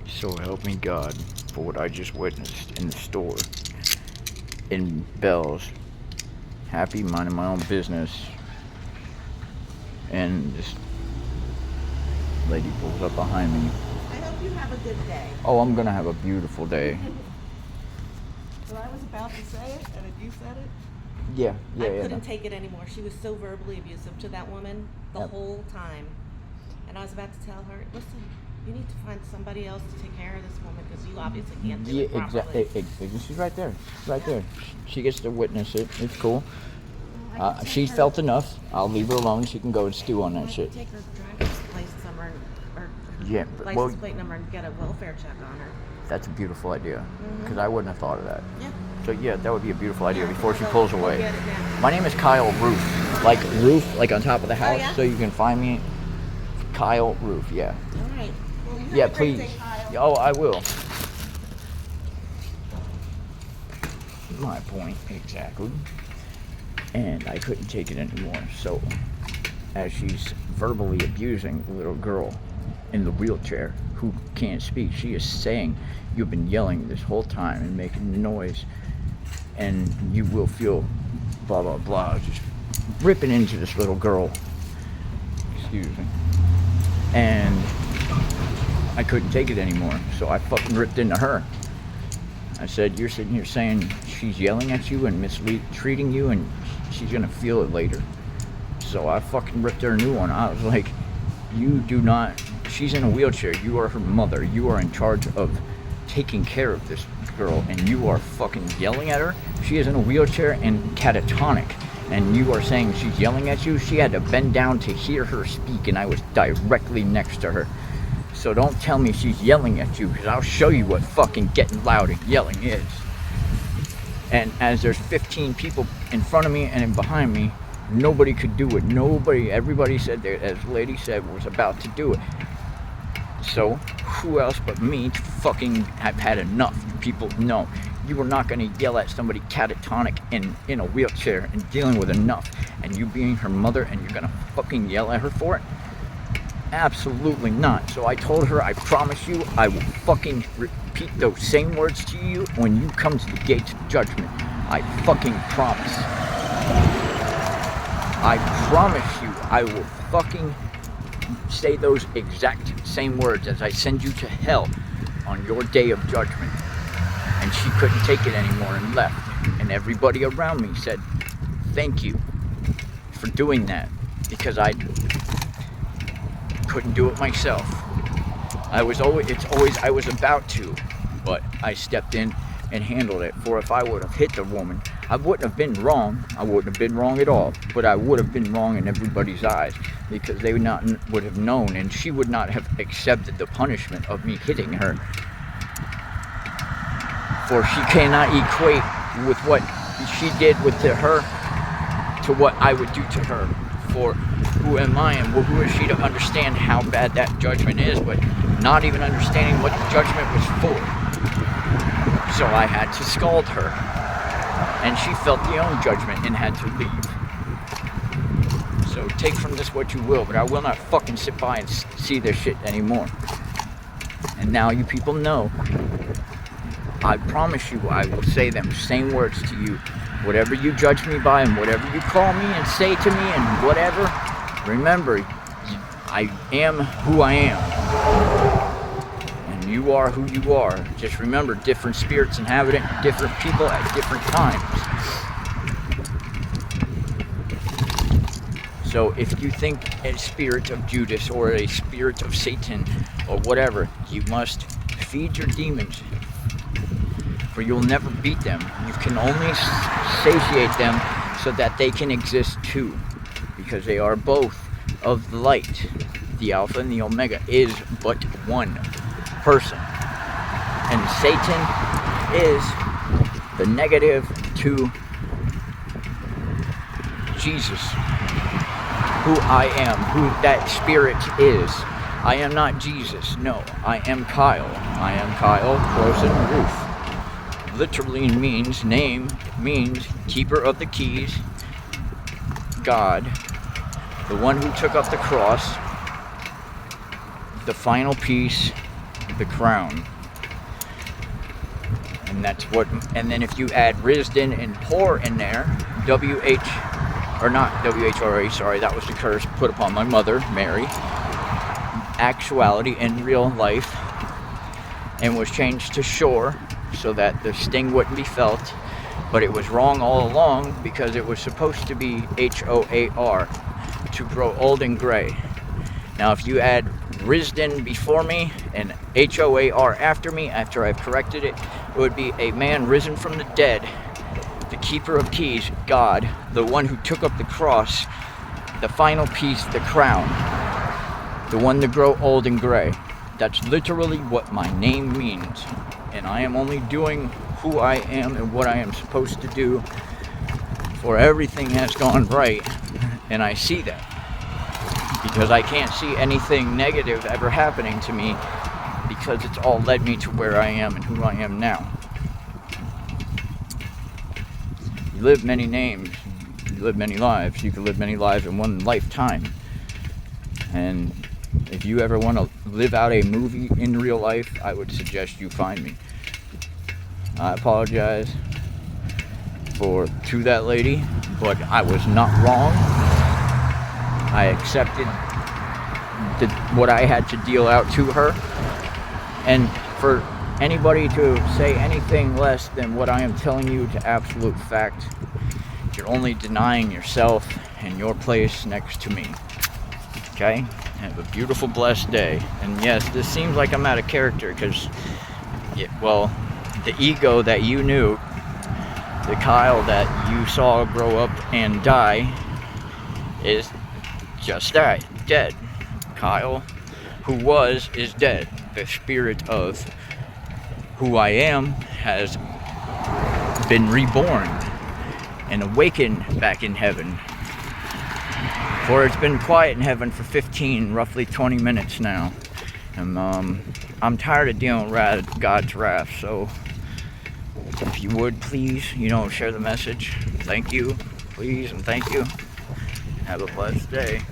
So help me God for what I just witnessed in the store in Bell's. Happy, minding my own business, and this lady pulls up behind me. I hope you have a good day. Oh, I'm gonna have a beautiful day. Well, I was about to say it, and if you said it. Yeah. I couldn't take it anymore. She was so verbally abusive to that woman the Yep. whole time. And I was about to tell her, listen, you need to find somebody else to take care of this woman because you obviously can't do Yeah, it properly. exactly. She's right there. She's right there. She gets to witness it. It's cool. I could take She's her- felt enough. I'll leave her alone. She can go and stew on I that could shit. take her driver's license number or Yeah, but- license well- plate number and get a welfare check on her. That's a beautiful idea. Because I wouldn't have thought of that. Yeah. So yeah, that would be a beautiful idea Yeah, before she go- pulls go away. get it now. My name is Kyle Roof. Like roof, like on top of the house. yeah? So you can find me, Kyle Roof. Yeah. All right. Well, you have Yeah, a great please. day, Kyle. Oh, I will. My point, exactly. And I couldn't take it anymore. So, as she's verbally abusing the little girl in the wheelchair who can't speak, she is saying, "You've been yelling this whole time and making noise, and you will feel blah blah blah." Just ripping into this little girl. Excuse me. And I couldn't take it anymore, so I fucking ripped into her. I said, "You're sitting here saying she's yelling at you and mistreating you, and she's gonna feel it later." So I fucking ripped her a new one. I was like, "You do not. She's in a wheelchair. You are her mother. You are in charge of taking care of this girl, and you are fucking yelling at her. She is in a wheelchair and catatonic, and you are saying she's yelling at you. She had to bend down to hear her speak, and I was directly next to her. So don't tell me she's yelling at you, because I'll show you what fucking getting loud and yelling is." And as there's 15 people in front of me and in behind me, nobody could do it. Nobody, everybody said, as the lady said, was about to do it. So who else but me to fucking have had enough? People, no, you are not going to yell at somebody catatonic and in a wheelchair and dealing with enough, and you being her mother, and you're going to fucking yell at her for it? Absolutely not. So I told her, I promise you, I will fucking repeat those same words to you when you come to the gates of judgment. I fucking promise. I promise you, I will fucking say those exact same words as I send you to hell on your day of judgment. And she couldn't take it anymore and left. And everybody around me said, "Thank you for doing that," because I couldn't do it myself. I was about to, but I stepped in and handled it. For if I would have hit the woman, I wouldn't have been wrong. I wouldn't have been wrong at all, but I would have been wrong in everybody's eyes, because they would have known, and she would not have accepted the punishment of me hitting her. For she cannot equate with what she did to her to what I would do to her. For who am I and who is she to understand how bad that judgment is, but not even understanding what the judgment was for. So I had to scald her, and she felt the own judgment and had to leave. So take from this what you will, but I will not fucking sit by and see this shit anymore. And now you people know, I promise you, I will say them same words to you. Whatever you judge me by and whatever you call me and say to me and whatever, remember, I am who I am. And you are who you are. Just remember, different spirits inhabit different people at different times. So if you think a spirit of Judas or a spirit of Satan or whatever, you must feed your demons, for you'll never beat them. You can only satiate them so that they can exist too, because they are both of the light. The Alpha and the Omega is but one person, and Satan is the negative to Jesus, who I am, who that spirit is. I am not Jesus, no, I am Kyle. I am Kyle Croson Roof. Literally means, name means keeper of the keys, God, the one who took up the cross, the final piece, the crown. And that's what, and then if you add Risden and Poor in there, WHRA, sorry, that was the curse put upon my mother, Mary, actuality in real life, and was changed to Shore so that the sting wouldn't be felt, but it was wrong all along because it was supposed to be HOAR, to grow old and gray. Now if you add Risden before me and HOAR after me, after I've corrected it, it would be a man risen from the dead, the keeper of keys, God, the one who took up the cross, the final piece, the crown, the one to grow old and gray. That's literally what my name means. And I am only doing who I am and what I am supposed to do, for everything has gone right, and I see that. Because I can't see anything negative ever happening to me, because it's all led me to where I am and who I am now. You live many names, you live many lives. You can live many lives in one lifetime. And if you ever want to live out a movie in real life, I would suggest you find me. I apologize to that lady, but I was not wrong. I accepted what I had to deal out to her, and for anybody to say anything less than what I am telling you to absolute fact, you're only denying yourself and your place next to me. Okay? Have a beautiful, blessed day. And yes, this seems like I'm out of character because, well, the ego that you knew, the Kyle that you saw grow up and die, is just that, dead. Kyle, who was, is dead. The spirit of who I am has been reborn and awakened back in heaven. For it's been quiet in heaven for roughly 20 minutes now. And I'm tired of dealing with God's wrath, so if you would please, share the message. Thank you, please, and thank you. Have a blessed day.